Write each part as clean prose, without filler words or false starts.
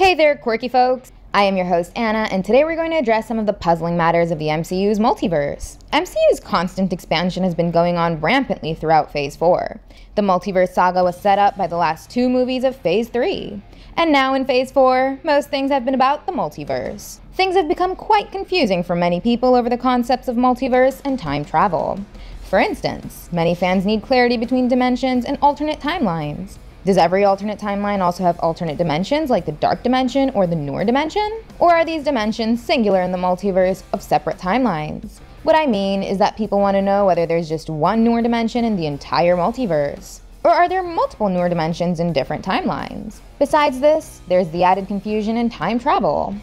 Hey there, quirky folks! I am your host, Anna, and today we're going to address some of the puzzling matters of the MCU's multiverse. MCU's constant expansion has been going on rampantly throughout Phase 4. The Multiverse Saga was set up by the last two movies of Phase 3. And now in Phase 4, most things have been about the multiverse. Things have become quite confusing for many people over the concepts of multiverse and time travel. For instance, many fans need clarity between dimensions and alternate timelines. Does every alternate timeline also have alternate dimensions like the dark dimension or the Noor dimension? Or are these dimensions singular in the multiverse of separate timelines? What I mean is that people want to know whether there's just one Noor dimension in the entire multiverse. Or are there multiple Noor dimensions in different timelines? Besides this, there's the added confusion in time travel.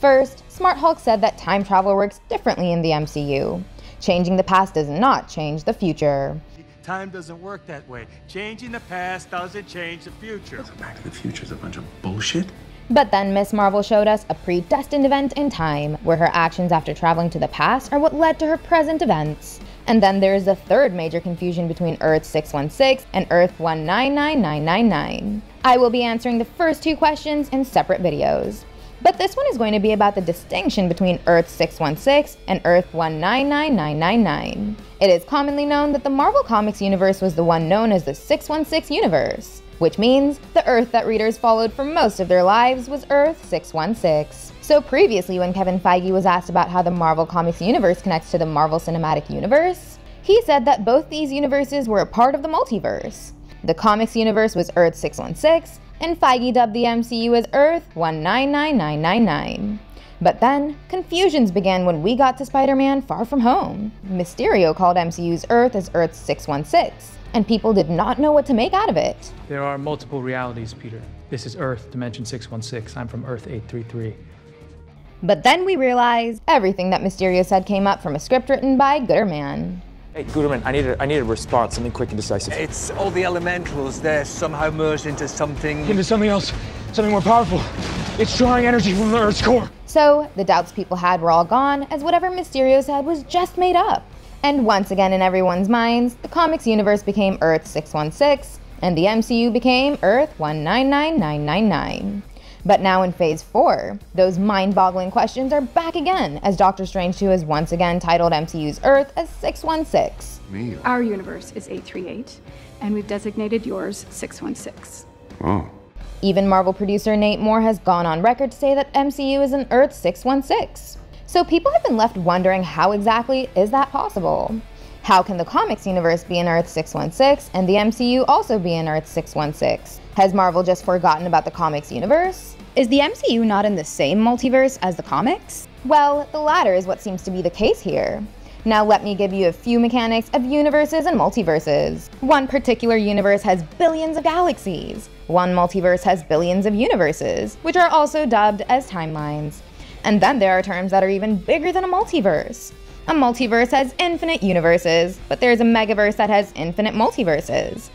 First, Smart Hulk said that time travel works differently in the MCU. Changing the past does not change the future. Time doesn't work that way. Changing the past doesn't change the future. Back to the Future is a bunch of bullshit. But then Miss Marvel showed us a predestined event in time, where her actions after traveling to the past are what led to her present events. And then there's the third major confusion between Earth-616 and Earth-199999. I will be answering the first two questions in separate videos. But this one is going to be about the distinction between Earth-616 and Earth-199999. It is commonly known that the Marvel Comics universe was the one known as the 616 universe, which means the Earth that readers followed for most of their lives was Earth-616. So previously, when Kevin Feige was asked about how the Marvel Comics universe connects to the Marvel Cinematic Universe, he said that both these universes were a part of the multiverse. The comics universe was Earth-616, and Feige dubbed the MCU as Earth-199999. But then, confusions began when we got to Spider-Man Far From Home. Mysterio called MCU's Earth as Earth-616, and people did not know what to make out of it. There are multiple realities, Peter. This is Earth, Dimension 616. I'm from Earth-833. But then we realized everything that Mysterio said came up from a script written by Gooderman. Hey, Gooderman, I need a response, something quick and decisive. It's all the elementals. They're somehow merged into something... Into something else, something more powerful. It's drawing energy from the Earth's core. So, the doubts people had were all gone, as whatever Mysterio said was just made up. And once again in everyone's minds, the comics universe became Earth-616, and the MCU became Earth-199999. But now in Phase 4, those mind-boggling questions are back again, as Doctor Strange 2 has once again titled MCU's Earth as 616. Our universe is 838, and we've designated yours 616. Oh. Even Marvel producer Nate Moore has gone on record to say that MCU is an Earth-616. So people have been left wondering, how exactly is that possible? How can the comics universe be an Earth-616 and the MCU also be an Earth-616? Has Marvel just forgotten about the comics universe? Is the MCU not in the same multiverse as the comics? Well, the latter is what seems to be the case here. Now let me give you a few mechanics of universes and multiverses. One particular universe has billions of galaxies. One multiverse has billions of universes, which are also dubbed as timelines. And then there are terms that are even bigger than a multiverse. A multiverse has infinite universes, but there's a megaverse that has infinite multiverses.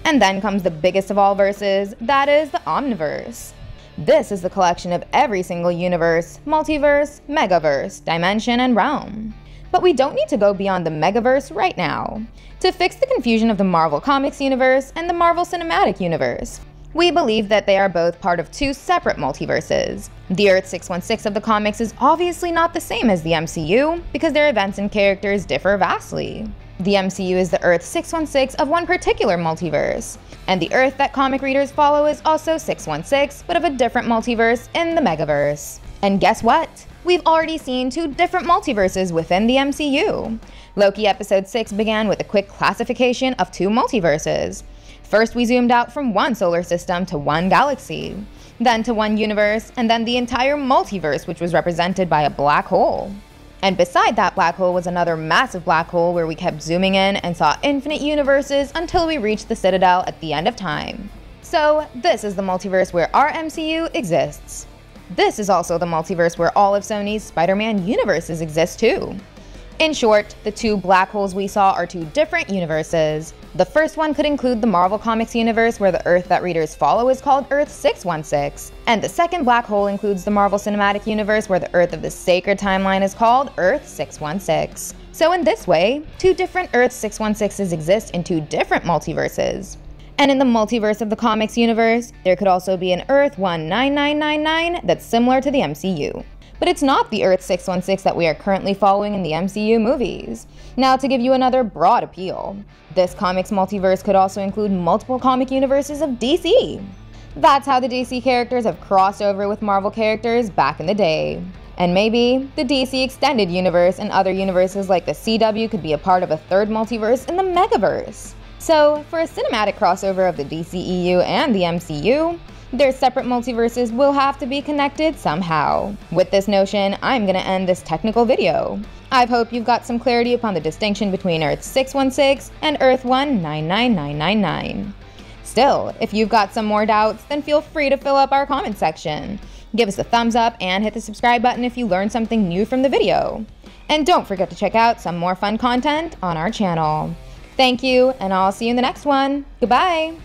And then comes the biggest of all verses, that is the Omniverse. This is the collection of every single universe, multiverse, megaverse, dimension, and realm. But we don't need to go beyond the megaverse right now. To fix the confusion of the Marvel Comics universe and the Marvel Cinematic Universe, we believe that they are both part of two separate multiverses. The Earth-616 of the comics is obviously not the same as the MCU, because their events and characters differ vastly. The MCU is the Earth-616 of one particular multiverse, and the Earth that comic readers follow is also 616, but of a different multiverse in the Megaverse. And guess what? We've already seen two different multiverses within the MCU. Loki Episode 6 began with a quick classification of two multiverses. First, we zoomed out from one solar system to one galaxy, then to one universe, and then the entire multiverse, which was represented by a black hole. And beside that black hole was another massive black hole where we kept zooming in and saw infinite universes until we reached the Citadel at the end of time. So this is the multiverse where our MCU exists. This is also the multiverse where all of Sony's Spider-Man universes exist too. In short, the two black holes we saw are two different universes. The first one could include the Marvel Comics universe, where the Earth that readers follow is called Earth-616, and the second black hole includes the Marvel Cinematic Universe, where the Earth of the Sacred Timeline is called Earth-616. So in this way, two different Earth-616s exist in two different multiverses. And in the multiverse of the comics universe, there could also be an Earth-199999 that's similar to the MCU. But it's not the Earth-616 that we are currently following in the MCU movies. Now, to give you another broad appeal, this comics multiverse could also include multiple comic universes of DC. That's how the DC characters have crossed over with Marvel characters back in the day. And maybe the DC Extended Universe and other universes like the CW could be a part of a third multiverse in the Megaverse. So, for a cinematic crossover of the DCEU and the MCU, their separate multiverses will have to be connected somehow. With this notion, I'm gonna end this technical video. I hope you've got some clarity upon the distinction between Earth-616 and Earth-199999. Still, if you've got some more doubts, then feel free to fill up our comment section. Give us a thumbs up and hit the subscribe button if you learned something new from the video. And don't forget to check out some more fun content on our channel. Thank you, and I'll see you in the next one. Goodbye!